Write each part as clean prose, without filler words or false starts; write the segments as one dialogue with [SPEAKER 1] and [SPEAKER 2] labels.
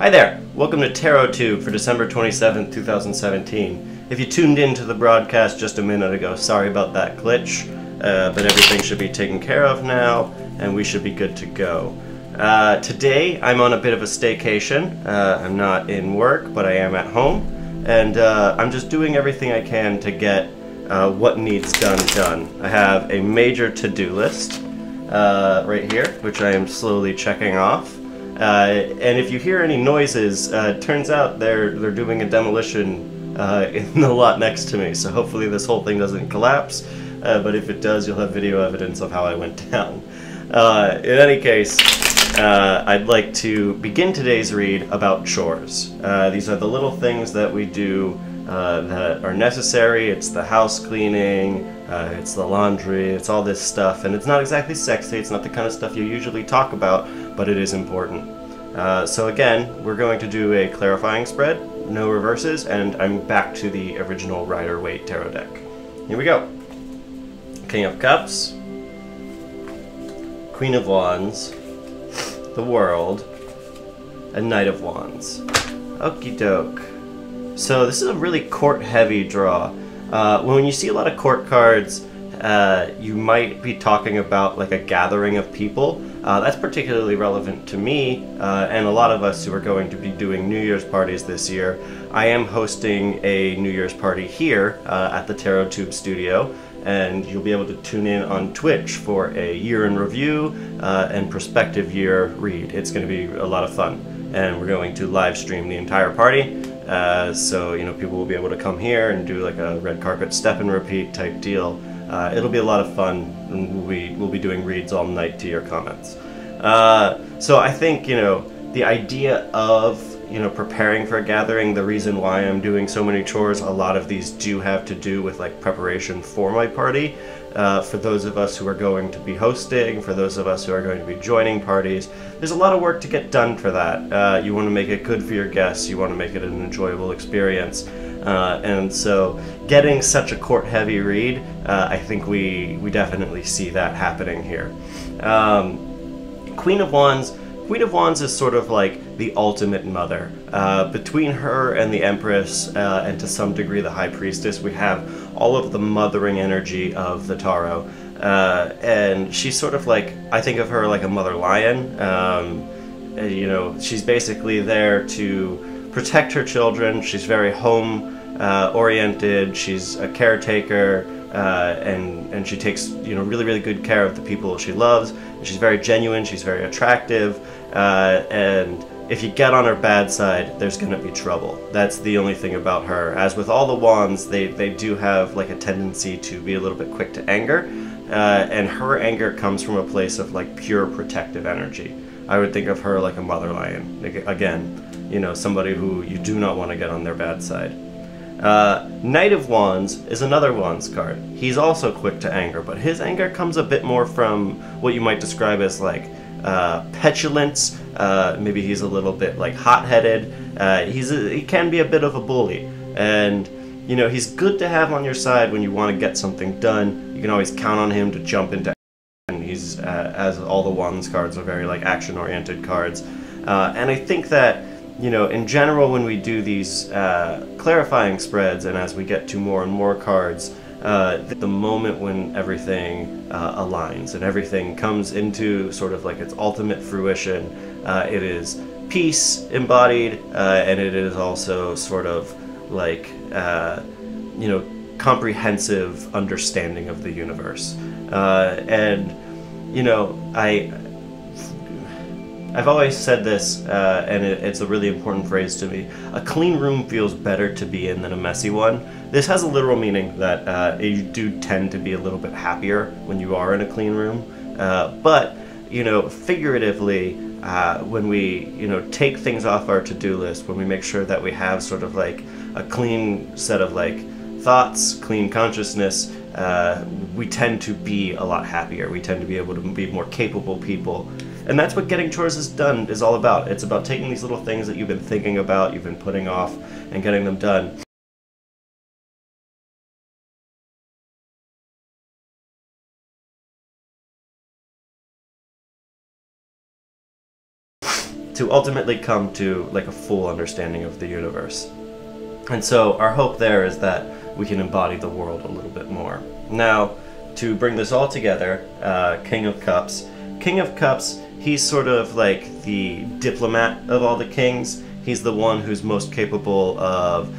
[SPEAKER 1] Hi there, welcome to Tarot Tube for December 27th, 2017. If you tuned into the broadcast just a minute ago, sorry about that glitch, but everything should be taken care of now, and we should be good to go. Today, I'm on a bit of a staycation. I'm not in work, but I am at home, and I'm just doing everything I can to get what needs done. I have a major to-do list right here, which I am slowly checking off. And if you hear any noises, turns out they're doing a demolition in the lot next to me, so hopefully this whole thing doesn't collapse, but if it does, you'll have video evidence of how I went down. In any case, I'd like to begin today's read about chores. These are the little things that we do that are necessary. It's the house cleaning, it's the laundry, it's all this stuff, and it's not exactly sexy, it's not the kind of stuff you usually talk about, but it is important. So again, we're going to do a clarifying spread, no reverses, and I'm back to the original Rider-Waite tarot deck. Here we go. King of Cups, Queen of Wands, the World, and Knight of Wands. Okie doke. So this is a really court-heavy draw. When you see a lot of court cards, you might be talking about like a gathering of people. That's particularly relevant to me and a lot of us who are going to be doing New Year's parties this year. I am hosting a New Year's party here at the Tarot Tube studio, and you'll be able to tune in on Twitch for a year in review and prospective year read. It's going to be a lot of fun, and we're going to live stream the entire party. So, you know, people will be able to come here and do like a red carpet step and repeat type deal. It'll be a lot of fun, and we'll be doing reads all night to your comments. So I think, you know, the idea of, you know, preparing for a gathering, the reason why I'm doing so many chores, a lot of these do have to do with like preparation for my party. For those of us who are going to be hosting, for those of us who are going to be joining parties, there's a lot of work to get done for that. You want to make it good for your guests, you want to make it an enjoyable experience. And so getting such a court-heavy read, I think we definitely see that happening here. Queen of Wands is sort of like the ultimate mother. Between her and the Empress, and to some degree the High Priestess, we have all of the mothering energy of the Tarot. And she's sort of like, I think of her like a mother lion. You know, she's basically there to protect her children. She's very home oriented. She's a caretaker, and she takes, you know, really good care of the people she loves. And she's very genuine. She's very attractive, and if you get on her bad side, there's gonna be trouble. That's the only thing about her. As with all the wands, they do have like a tendency to be a little bit quick to anger, and her anger comes from a place of like pure protective energy. I would think of her like a mother lion. Again, you know, somebody who you do not want to get on their bad side. Knight of Wands is another Wands card. He's also quick to anger, but his anger comes a bit more from what you might describe as like petulance. Maybe he's a little bit like hot-headed. He can be a bit of a bully, and you know, he's good to have on your side when you want to get something done. You can always count on him to jump into action. He's as all the Wands cards are very like action-oriented cards, and I think that, you know, in general, when we do these clarifying spreads, and as we get to more and more cards, the moment when everything aligns and everything comes into sort of like its ultimate fruition, it is peace embodied, and it is also sort of like, you know, comprehensive understanding of the universe. And, you know, I've always said this, and it's a really important phrase to me. A clean room feels better to be in than a messy one. This has a literal meaning that you do tend to be a little bit happier when you are in a clean room. But, you know, figuratively, when we, you know, take things off our to-do list, when we make sure that we have sort of like a clean set of like thoughts, clean consciousness, we tend to be a lot happier. We tend to be able to be more capable people. And that's what getting chores is all about. It's about taking these little things that you've been thinking about, you've been putting off, and getting them done. to ultimately come to like a full understanding of the universe. And so our hope there is that we can embody the world a little bit more. Now, to bring this all together, King of Cups. King of Cups, he's sort of like the diplomat of all the kings. He's the one who's most capable of,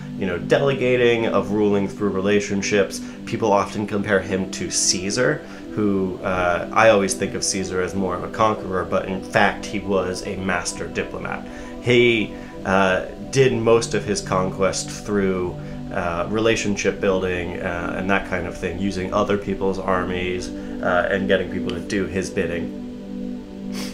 [SPEAKER 1] delegating, of ruling through relationships. People often compare him to Caesar, who I always think of Caesar as more of a conqueror, but in fact he was a master diplomat. He did most of his conquest through relationship building and that kind of thing, using other people's armies and getting people to do his bidding.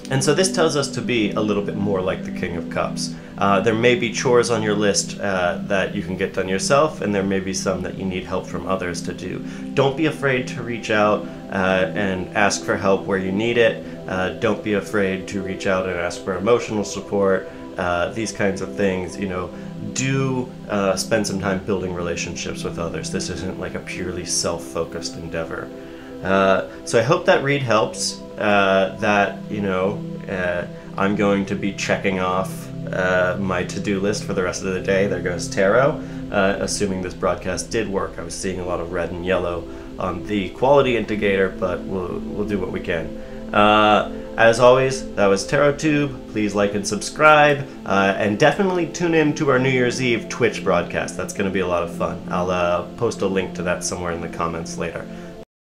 [SPEAKER 1] And so this tells us to be a little bit more like the King of Cups. There may be chores on your list that you can get done yourself, and there may be some that you need help from others to do. Don't be afraid to reach out and ask for help where you need it. Don't be afraid to reach out and ask for emotional support, these kinds of things. Do spend some time building relationships with others. This isn't like a purely self-focused endeavor. So I hope that read helps, I'm going to be checking off my to-do list for the rest of the day. There goes tarot. Assuming this broadcast did work. I was seeing a lot of red and yellow on the quality indicator, but we'll do what we can. As always, that was TarotTube. Please like and subscribe, and definitely tune in to our New Year's Eve Twitch broadcast. That's going to be a lot of fun. I'll post a link to that somewhere in the comments later.